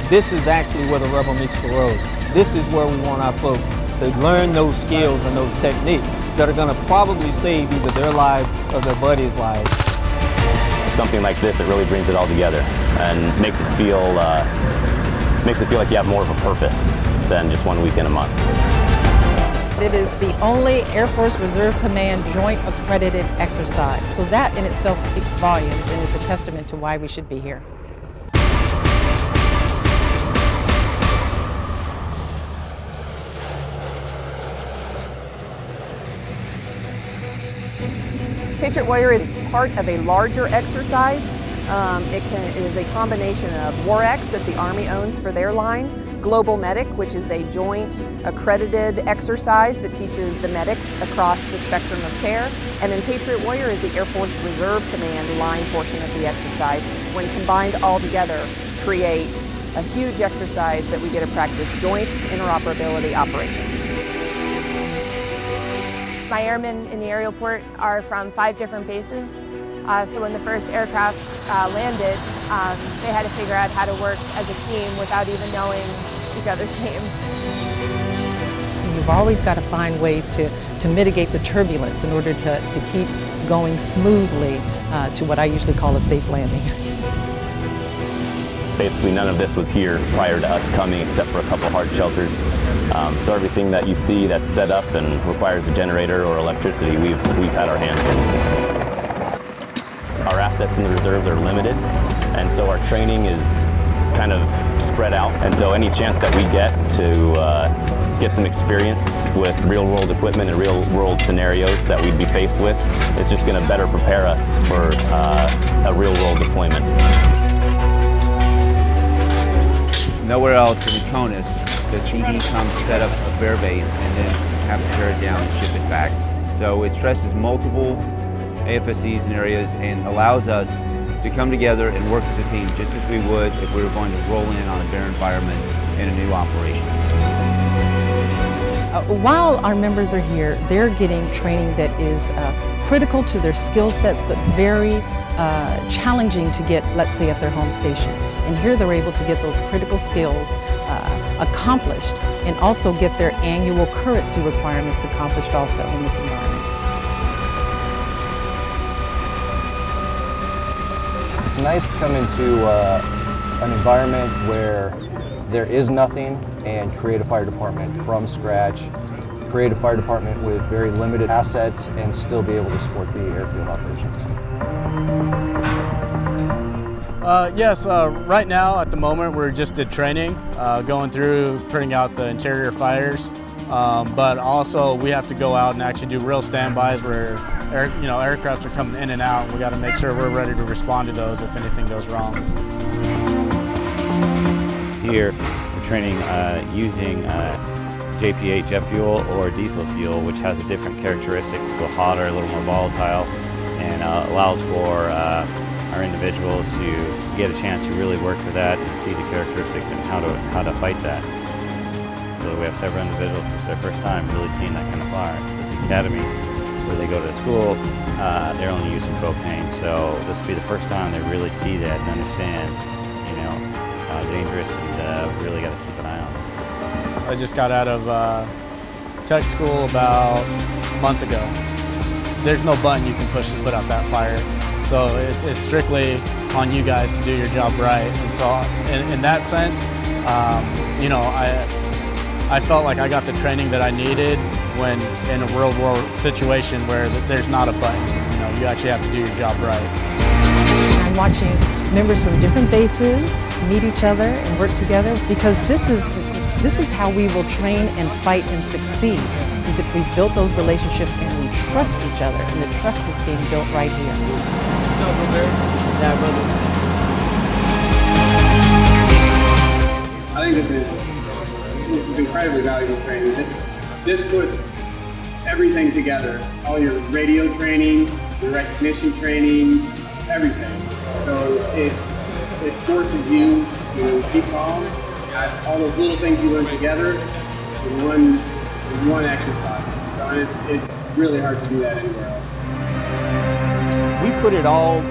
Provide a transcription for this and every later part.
this is actually where the rubber meets the road. This is where we want our folks to learn those skills and those techniques that are going to probably save either their lives or their buddies' lives. Something like this, it really brings it all together and makes it feel like you have more of a purpose than just 1 weekend a month. It is the only Air Force Reserve Command joint accredited exercise. So that in itself speaks volumes and is a testament to why we should be here. Patriot Warrior is part of a larger exercise. It is a combination of WarX that the Army owns for their line, Global Medic, which is a joint accredited exercise that teaches the medics across the spectrum of care, and then Patriot Warrior is the Air Force Reserve Command line portion of the exercise. When combined all together, create a huge exercise that we get to practice joint interoperability operations. My airmen in the aerial port are from 5 different bases. So when the first aircraft landed, they had to figure out how to work as a team without even knowing each other's name. You've always got to find ways to mitigate the turbulence in order to keep going smoothly to what I usually call a safe landing. Basically, none of this was here prior to us coming except for a couple hard shelters. So everything that you see that's set up and requires a generator or electricity, we've had our hands in. Our assets in the reserves are limited, and so our training is kind of spread out. And so any chance that we get to get some experience with real-world equipment and real-world scenarios that we'd be faced with, is just going to better prepare us for a real-world deployment. Nowhere else in CONUS does CD come set up a bare base and then have to tear it down and ship it back. So it stresses multiple AFRCs and areas and allows us to come together and work as a team just as we would if we were going to roll in on a bare environment in a new operation. While our members are here, they're getting training that is critical to their skill sets, but very challenging to get, let's say, at their home station. And here they're able to get those critical skills accomplished and also get their annual currency requirements accomplished also in this environment. It's nice to come into an environment where there is nothing and create a fire department from scratch, create a fire department with very limited assets and still be able to support the airfield operations. Yes, right now at the moment we're just at training, going through printing out the interior fires, but also we have to go out and actually do real standbys where aircrafts are coming in and out, and we got to make sure we're ready to respond to those if anything goes wrong. Here we're training using JP8 jet fuel or diesel fuel, which has a different characteristics, a little hotter, a little more volatile, and allows for our individuals to get a chance to really work with that and see the characteristics and how to fight that. So we have several individuals, it's their first time really seeing that kind of fire. At the academy, where they go to school, they're only using propane. So this will be the first time they really see that and understand, how dangerous, and really got to keep an eye on it. I just got out of tech school about a month ago. There's no button you can push to put out that fire. So it's strictly on you guys to do your job right. And so in that sense, I felt like I got the training that I needed when in a real world situation where there's not a button. You actually have to do your job right. I'm watching members from different bases meet each other and work together, because this is how we will train and fight and succeed. Is if we built those relationships and we trust each other, and the trust is being built right here. I think this is incredibly valuable training. This puts everything together. All your radio training, your recognition training, everything. So it forces you to keep calm at all those little things you learn together in one exercise. So it's really hard to do that anywhere else. We put it all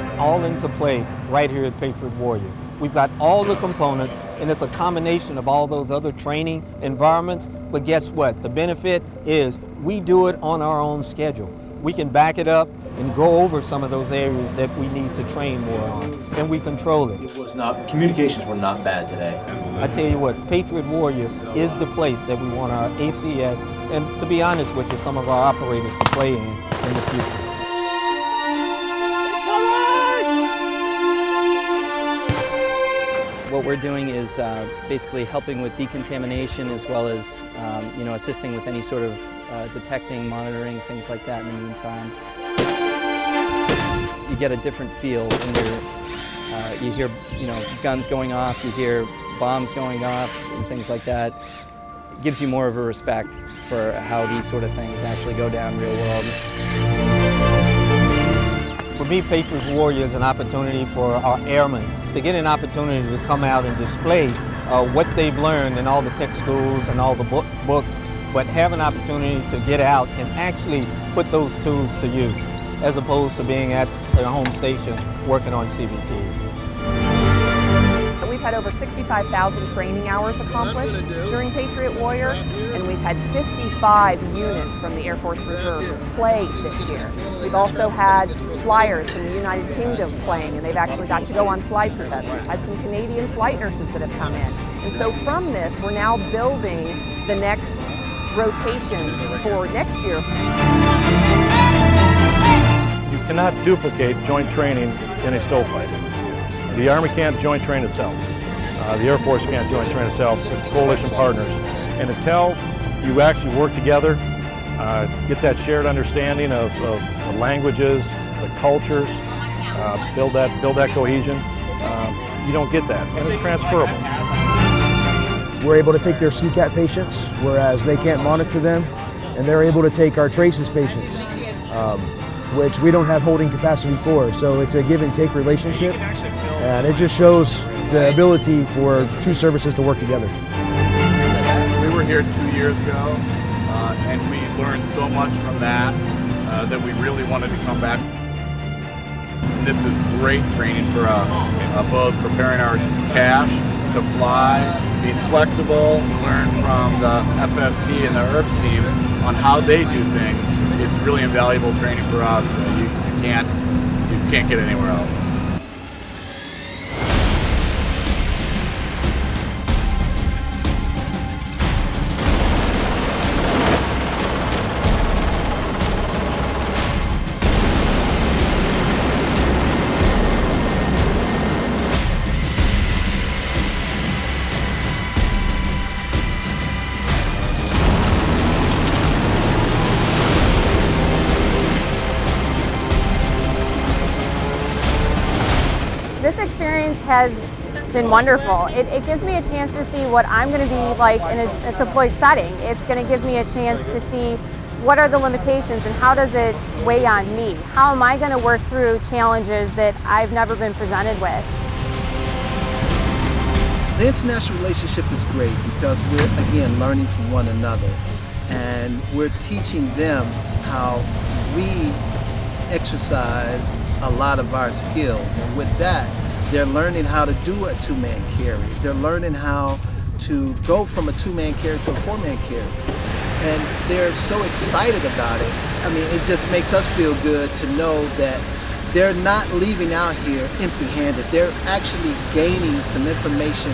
into play right here at Patriot Warrior. We've got all the components, and it's a combination of all those other training environments. But guess what? The benefit is we do it on our own schedule. We can back it up and go over some of those areas that we need to train more on, and we control it. Communications were not bad today. I tell you what, Patriot Warrior is the place that we want our ACS, and to be honest with you, some of our operators to play in the future. What we're doing is basically helping with decontamination as well as assisting with any sort of detecting, monitoring, things like that in the meantime. You get a different feel when you hear guns going off, you hear bombs going off and things like that. It gives you more of a respect for how these sort of things actually go down real world. For me, Patriot Warrior is an opportunity for our airmen to get an opportunity to come out and display what they've learned in all the tech schools and all the books, but have an opportunity to get out and actually put those tools to use, as opposed to being at their home station working on CBTs. We've had over 65,000 training hours accomplished during Patriot Warrior, and we've had 55 units from the Air Force Reserves play this year. We've also had flyers from the United Kingdom playing, and they've actually got to go on flights with us. We've had some Canadian flight nurses that have come in. And so from this, we're now building the next rotation for next year. You cannot duplicate joint training in a stovepipe. The Army can't joint train itself. The Air Force can't joint train itself with coalition partners. And until you actually work together, get that shared understanding of the languages, the cultures, build that cohesion, you don't get that, and it's transferable. We're able to take their CCAT patients, whereas they can't monitor them, and they're able to take our traces patients, which we don't have holding capacity for. So it's a give and take relationship, and it just shows the ability for two services to work together. We were here 2 years ago, and we learned so much from that that we really wanted to come back. And this is great training for us, both preparing our cash to fly, being flexible, learn from the FST and the ERPS teams on how they do things. It's really invaluable training for us. You can't get anywhere else. This experience has been wonderful. It gives me a chance to see what I'm going to be like in a deployed setting. It's going to give me a chance to see what are the limitations and how does it weigh on me? How am I going to work through challenges that I've never been presented with? The international relationship is great because we're, again, learning from one another, and we're teaching them how we exercise a lot of our skills, and with that they're learning how to do a two-man carry. They're learning how to go from a two-man carry to a four-man carry, and they're so excited about it. I mean, it just makes us feel good to know that they're not leaving out here empty-handed. They're actually gaining some information.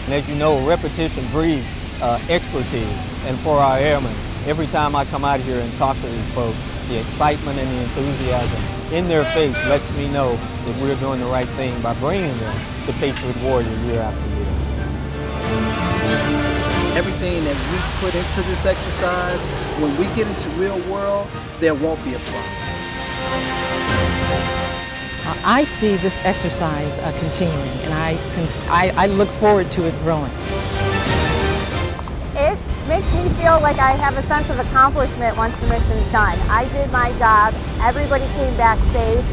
And as you know, repetition breeds expertise. And for our airmen, every time I come out here and talk to these folks, the excitement and the enthusiasm in their face lets me know that we're doing the right thing by bringing them to Patriot Warrior year after year. Everything that we put into this exercise, when we get into real world, there won't be a problem. I see this exercise continuing, and I look forward to it growing. It makes me feel like I have a sense of accomplishment once the mission's done. I did my job, everybody came back safe,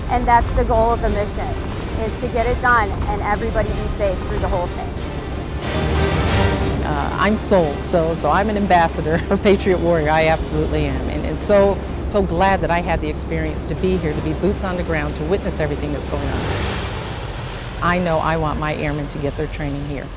and that's the goal of the mission, is to get it done and everybody be safe through the whole thing. I'm sold, so I'm an ambassador for Patriot Warrior. I absolutely am, and so glad that I had the experience to be here, to be boots on the ground, to witness everything that's going on. I know I want my airmen to get their training here.